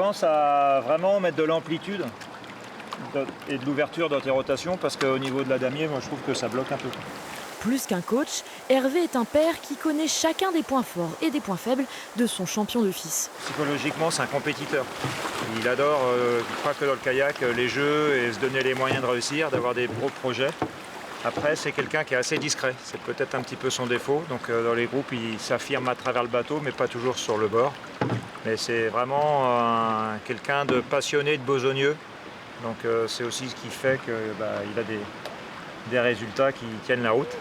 pense à vraiment mettre de l'amplitude et de l'ouverture dans tes rotations parce qu'au niveau de la damier, moi je trouve que ça bloque un peu. Plus qu'un coach, Hervé est un père qui connaît chacun des points forts et des points faibles de son champion de fils. Psychologiquement, c'est un compétiteur. Il adore, pas que dans le kayak, les jeux et se donner les moyens de réussir, d'avoir des gros projets. Après, c'est quelqu'un qui est assez discret. C'est peut-être un petit peu son défaut. Donc dans les groupes, il s'affirme à travers le bateau, mais pas toujours sur le bord. Mais c'est vraiment quelqu'un de passionné, de besogneux. Donc c'est aussi ce qui fait qu'il a des résultats qui tiennent la route.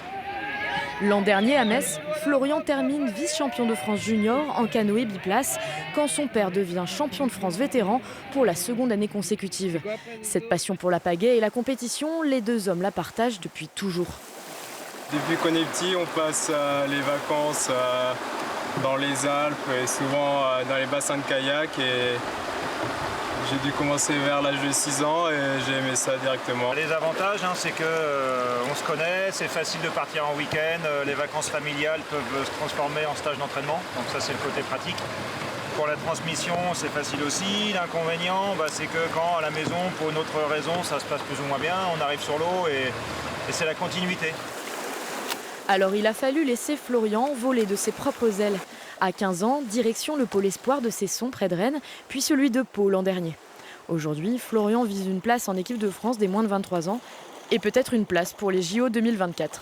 L'an dernier à Metz, Florian termine vice-champion de France junior en canoë biplace quand son père devient champion de France vétéran pour la seconde année consécutive. Cette passion pour la pagaie et la compétition, les deux hommes la partagent depuis toujours. Depuis qu'on est petit, on passe les vacances dans les Alpes et souvent dans les bassins de kayak. Et j'ai dû commencer vers l'âge de 6 ans et j'ai aimé ça directement. Les avantages, c'est qu'on se connaît, c'est facile de partir en week-end, les vacances familiales peuvent se transformer en stage d'entraînement, donc ça c'est le côté pratique. Pour la transmission, c'est facile aussi. L'inconvénient, c'est que quand à la maison, pour une autre raison, ça se passe plus ou moins bien, on arrive sur l'eau et c'est la continuité. Alors il a fallu laisser Florian voler de ses propres ailes. À 15 ans, direction le pôle espoir de Cesson près de Rennes, puis celui de Pau l'an dernier. Aujourd'hui, Florian vise une place en équipe de France des moins de 23 ans et peut-être une place pour les JO 2024.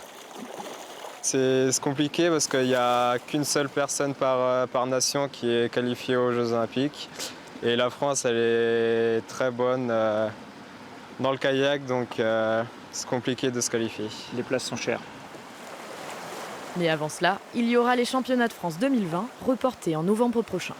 C'est compliqué parce qu'il n'y a qu'une seule personne par nation qui est qualifiée aux Jeux Olympiques. Et la France, elle est très bonne dans le kayak, donc c'est compliqué de se qualifier. Les places sont chères. Mais avant cela, il y aura les championnats de France 2020 reportés en novembre prochain.